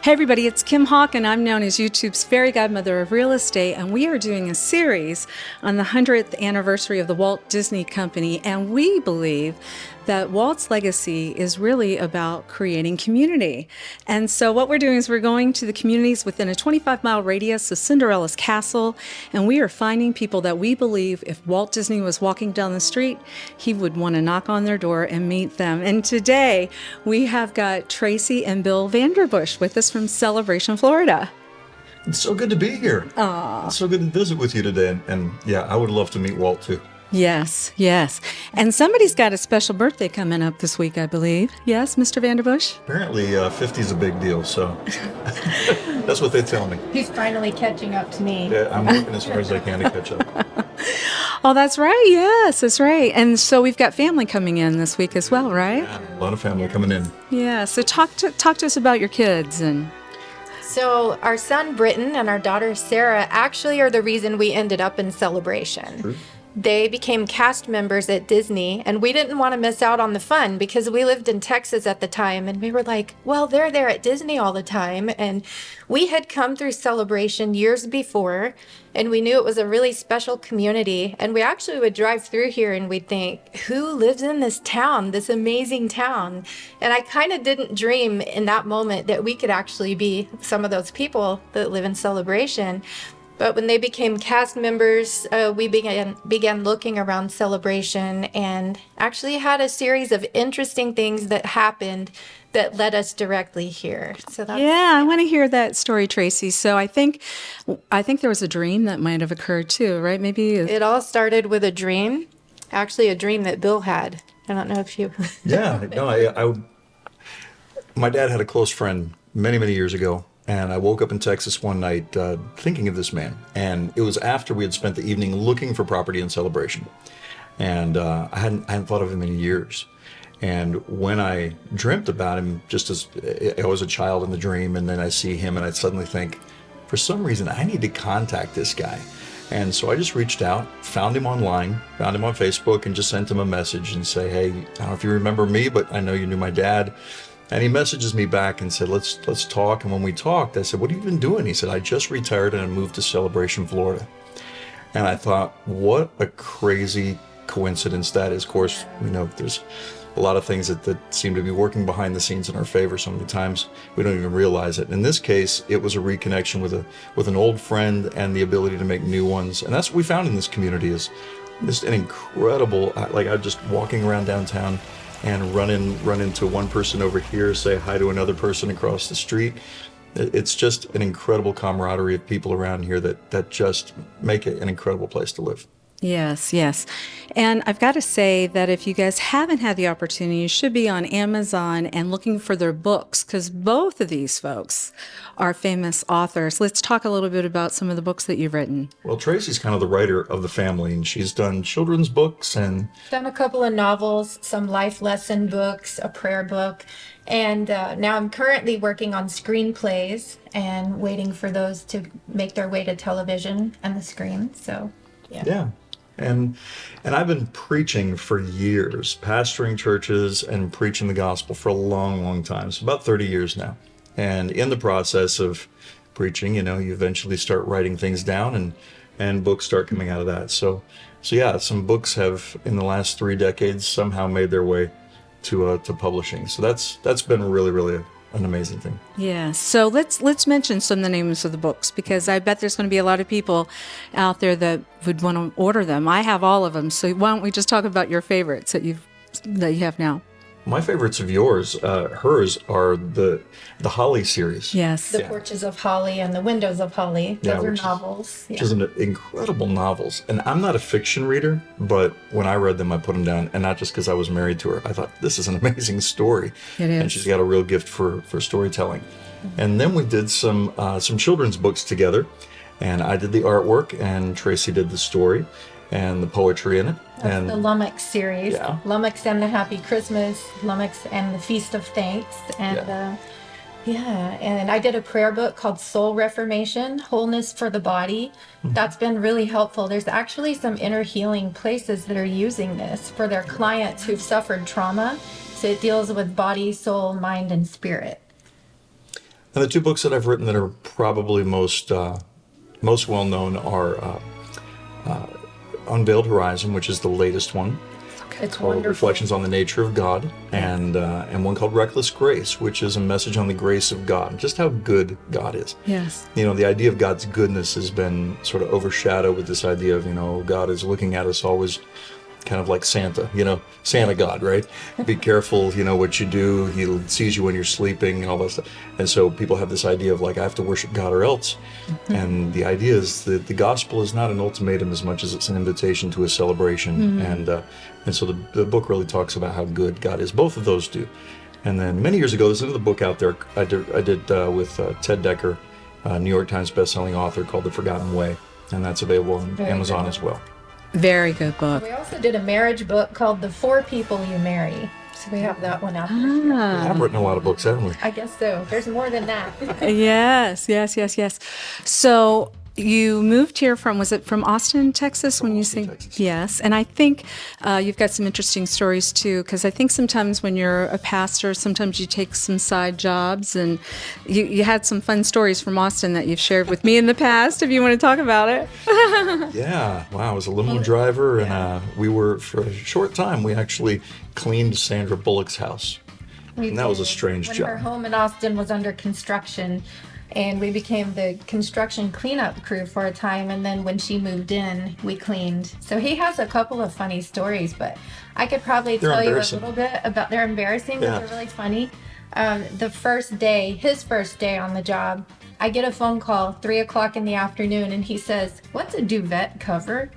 Hey everybody, it's Kim Hawk, and I'm known as YouTube's fairy godmother of real estate, and we are doing a series on the 100th anniversary of the Walt Disney Company, and we believe that Walt's legacy is really about creating community. And so what we're doing is we're going to the communities within a 25-mile radius of Cinderella's castle, and we are finding people that we believe if Walt Disney was walking down the street, he would want to knock on their door and meet them. And today we have got Traci and Bill Vanderbush with us from Celebration, Florida. It's so good to be here. Aww. It's so good to visit with you today. And yeah, I would love to meet Walt too. Yes, yes. And somebody's got a special birthday coming up this week, I believe. Yes, Mr. Vanderbush? Apparently 50 is a big deal, so that's what they tell me. He's finally catching up to me. Yeah, I'm working as hard as I can to catch up. Oh, that's right. Yes, that's right. And so we've got family coming in this week as well, right? Yeah, a lot of family coming in. Yeah, so talk to us about your kids. And So our son Britton and our daughter Sarah actually are the reason we ended up in Celebration. True. They became cast members at Disney, and we didn't want to miss out on the fun because we lived in Texas at the time, and we were like, well, they're there at Disney all the time. And we had come through Celebration years before, and we knew it was a really special community. And we actually would drive through here and we'd think, who lives in this town, this amazing town? And I kind of didn't dream in that moment that we could actually be some of those people that live in Celebration. But when they became cast members, we began looking around Celebration and actually had a series of interesting things that happened that led us directly here. So that's, yeah, I want to hear that story, Traci. So I think there was a dream that might have occurred too, right? Maybe it all started with a dream, actually a dream that Bill had. I don't know if you... Yeah, no, my dad had a close friend many years ago. And I woke up in Texas one night thinking of this man. And it was after we had spent the evening looking for property in Celebration. And I hadn't thought of him in years. And when I dreamt about him, just as I was a child in the dream, and then I see him and I suddenly think, for some reason, I need to contact this guy. And so I just reached out, found him online, found him on Facebook, and just sent him a message and say, hey, I don't know if you remember me, but I know you knew my dad. And he messages me back and said, let's talk. And when we talked, I said, what have you been doing? He said, I just retired and I moved to Celebration, Florida. And I thought, what a crazy coincidence that is. Of course, there's a lot of things that seem to be working behind the scenes in our favor. Some of the times we don't even realize it. In this case, it was a reconnection with an old friend and the ability to make new ones. And that's what we found in this community is just an incredible, like I'm just walking around downtown and run into one person over here, say hi to another person across the street. It's just an incredible camaraderie of people around here that just make it an incredible place to live. Yes, yes. And I've got to say that if you guys haven't had the opportunity, you should be on Amazon and looking for their books, because both of these folks are famous authors. Let's talk a little bit about some of the books that you've written. Well, Traci's kind of the writer of the family, and she's done children's books and done a couple of novels, some life lesson books, a prayer book, and now I'm currently working on screenplays and waiting for those to make their way to television and the screen. So, yeah. Yeah. And I've been preaching for years, pastoring churches and preaching the gospel for a long time. So about 30 years now. And in the process of preaching, you eventually start writing things down and books start coming out of that. So yeah, some books have in the last 3 decades somehow made their way to publishing. So that's been really an amazing thing. Yeah. So let's mention some of the names of the books, because I bet there's going to be a lot of people out there that would want to order them. I have all of them. So why don't we just talk about your favorites that you have now? My favorites of yours, hers, are the Holly series. Yes. The Porches of Holly and the Windows of Holly. Those are novels. Which is incredible novels. And I'm not a fiction reader, but when I read them, I put them down. And not just because I was married to her. I thought, this is an amazing story. It is. And she's got a real gift for storytelling. And then we did some children's books together. And I did the artwork, and Traci did the story and the poetry in it. That's the Lummox Series. Yeah. Lummox and the Happy Christmas, Lummox and the Feast of Thanks. And and I did a prayer book called Soul Reformation, Wholeness for the Body. That's been really helpful. There's actually some inner healing places that are using this for their clients who've suffered trauma. So it deals with body, soul, mind, and spirit. And the two books that I've written that are probably most well known are Unveiled Horizon, which is the latest one, It's called wonderful. Reflections on the Nature of God, and one called Reckless Grace, which is a message on the grace of God, just how good God is. Yes. You know, the idea of God's goodness has been sort of overshadowed with this idea of, God is looking at us always kind of like Santa, Santa God, right? Be careful, what you do. He sees you when you're sleeping and all that stuff. And so people have this idea of like, I have to worship God or else. Mm-hmm. And the idea is that the gospel is not an ultimatum as much as it's an invitation to a celebration. Mm-hmm. And so the book really talks about how good God is. Both of those do. And then many years ago, there's another book out there I did with Ted Decker, New York Times bestselling author, called The Forgotten Way. And that's available on Amazon as well. Very good book. We also did a marriage book called The 4 People You Marry. So we have that one out there. We have written a lot of books, haven't we? I guess so. There's more than that. Yes. So you moved here was it from Austin, Texas, when you Austin, say? Texas. Yes. And I think you've got some interesting stories too, because I think sometimes when you're a pastor, sometimes you take some side jobs, and you had some fun stories from Austin that you've shared with me in the past, if you want to talk about it. Yeah, wow, I was a limo driver, and we were, for a short time, we actually cleaned Sandra Bullock's house. And that was a strange when job. Her home in Austin was under construction, and we became the construction cleanup crew for a time, and then when she moved in, we cleaned. So he has a couple of funny stories, but I could probably tell you a little bit about, they're embarrassing, but they're really funny. His first day on the job, I get a phone call 3:00 in the afternoon, and he says, "What's a duvet cover?"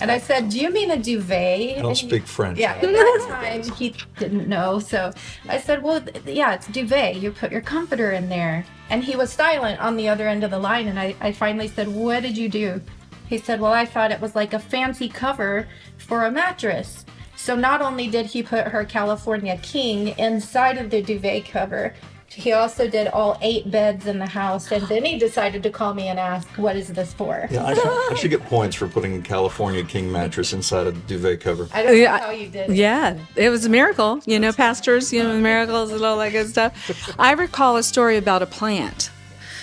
And I said, "Do you mean a duvet?" I don't speak French. Yeah, at that time he didn't know. So I said, "Well, yeah, it's duvet. You put your comforter in there." And he was silent on the other end of the line. And I finally said, "What did you do?" He said, "Well, I thought it was like a fancy cover for a mattress." So not only did he put her California King inside of the duvet cover, he also did all 8 beds in the house, and then he decided to call me and ask, "What is this for?" Yeah, I should get points for putting a California King mattress inside a duvet cover. I don't know how you did it. Yeah, it was a miracle. Pastors, miracles and all that good stuff. I recall a story about a plant.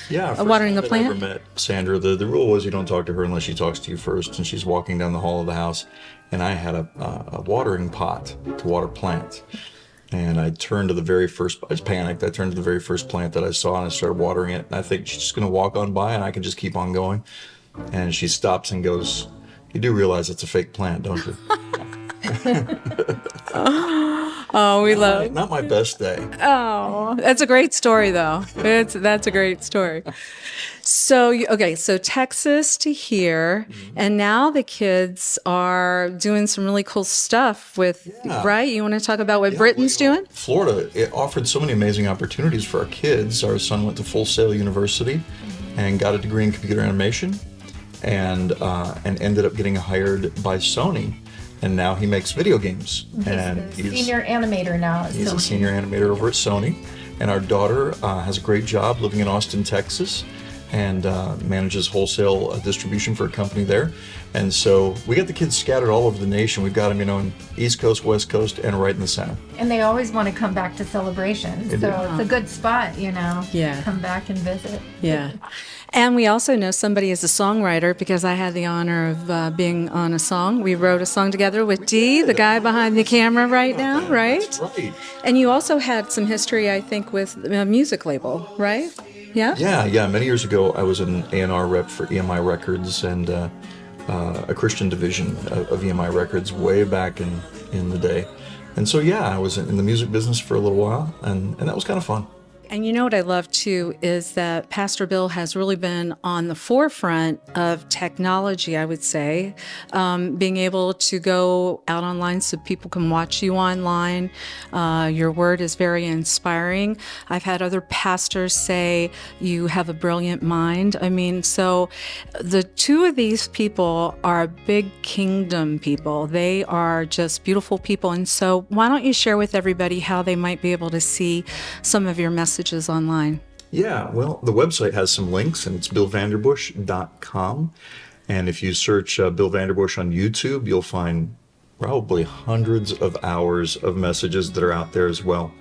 Yeah, watering the I plant? never met Sandra. The rule was you don't talk to her unless she talks to you first, and she's walking down the hall of the house, and I had a watering pot to water plants. And I turned to I just panicked. I turned to the very first plant that I saw, and I started watering it. And I think she's just going to walk on by, and I can just keep on going. And she stops and goes, "You do realize it's a fake plant, don't you?" Oh, we love. Not my best day. Oh, that's a great story, though. That's a great story. So so Texas to here, and now the kids are doing some really cool stuff with, right? You want to talk about what Britain's doing? Florida, it offered so many amazing opportunities for our kids. Our son went to Full Sail University and got a degree in computer animation, and ended up getting hired by Sony. And now he makes video games. He's a senior animator now. He's a senior animator over at Sony. And our daughter has a great job living in Austin, Texas, and manages wholesale distribution for a company there. And so we got the kids scattered all over the nation. We've got them, in East Coast, West Coast, and right in the center. And they always want to come back to Celebration. So it's a good spot, to come back and visit. Yeah. And we also know somebody is a songwriter, because I had the honor of being on a song. We wrote a song together with Dee, the guy behind the camera right now, right? That's right. And you also had some history, I think, with a music label, right? Yeah? Yeah. Many years ago, I was an A&R rep for EMI Records and a Christian division of EMI Records way back in the day. And so, I was in the music business for a little while, and that was kind of fun. And you know what I love too is that Pastor Bill has really been on the forefront of technology, I would say, being able to go out online so people can watch you online. Your word is very inspiring. I've had other pastors say you have a brilliant mind. I mean, so the two of these people are big kingdom people. They are just beautiful people. And so why don't you share with everybody how they might be able to see some of your messages online? Yeah, well, the website has some links, and it's billvanderbush.com. And if you search Bill Vanderbush on YouTube, you'll find probably hundreds of hours of messages that are out there as well.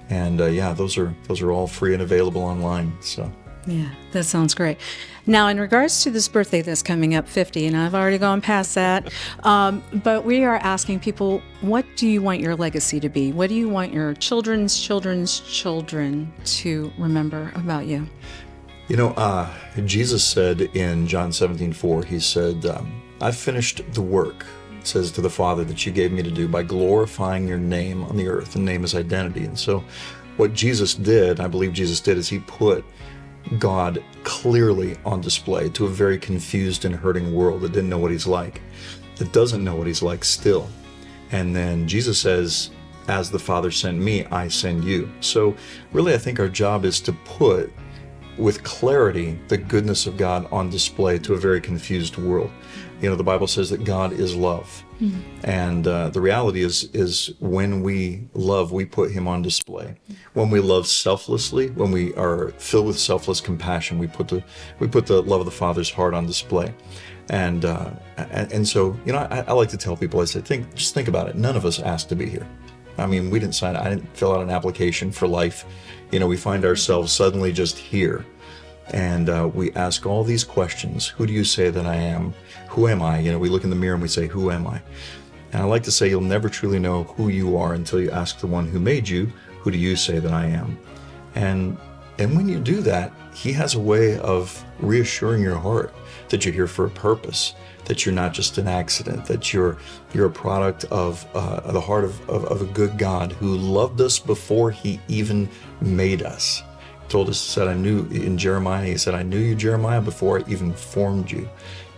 And yeah, those are all free and available online. So Yeah, that sounds great. Now, in regards to this birthday that's coming up, 50, and I've already gone past that, but we are asking people, what do you want your legacy to be? What do you want your children's children to remember about you? You know, Jesus said in John 17:4, he said, I've finished the work, says to the Father, that you gave me to do by glorifying your name on the earth. And name is identity. And so what Jesus did, I believe Jesus did, is he put God clearly on display to a very confused and hurting world that didn't know what he's like, that doesn't know what he's like still. And then Jesus says, as the Father sent me, I send you. So really, I think our job is to put with clarity the goodness of God on display to a very confused world. You know, the Bible says that God is love. And the reality is when we love, we put him on display. When we love selflessly, when we are filled with selfless compassion, we put the love of the Father's heart on display. And so, you know, I like to tell people, I say, just think about it. None of us asked to be here. I mean, I didn't fill out an application for life. You know, we find ourselves suddenly just here. And we ask all these questions. Who do you say that I am? Who am I? You know, we look in the mirror and we say, who am I? And I like to say, you'll never truly know who you are until you ask the one who made you, who do you say that I am? And when you do that, he has a way of reassuring your heart that you're here for a purpose, that you're not just an accident, that you're a product of the heart of a good God who loved us before he even made us. Told us, said, I knew, in Jeremiah, he said, I knew you, Jeremiah, before I even formed you.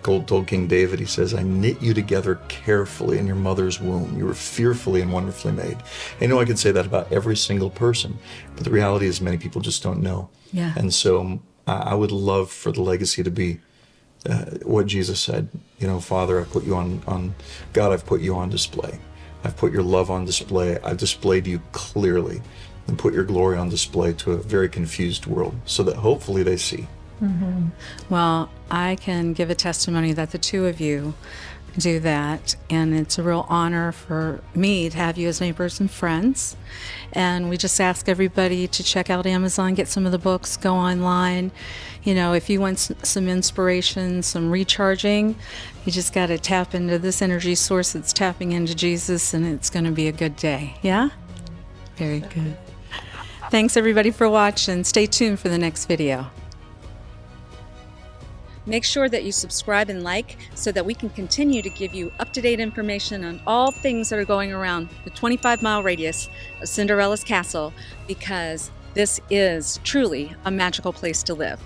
Told King David, he says, I knit you together carefully in your mother's womb. You were fearfully and wonderfully made. And you know, I could say that about every single person, but the reality is many people just don't know. Yeah. And so I would love for the legacy to be what Jesus said, you know, Father, I put you on God, I've put you on display. I've put your love on display. I've displayed you clearly, and put your glory on display to a very confused world so that hopefully they see. Mm-hmm. Well, I can give a testimony that the two of you do that, and it's a real honor for me to have you as neighbors and friends. And we just ask everybody to check out Amazon, get some of the books, go online. You know, if you want some inspiration, some recharging, you just got to tap into this energy source that's tapping into Jesus, and it's going to be a good day. Yeah? Very good. Thanks everybody for watching. Stay tuned for the next video. Make sure that you subscribe and like so that we can continue to give you up-to-date information on all things that are going around the 25-mile radius of Cinderella's castle, because this is truly a magical place to live.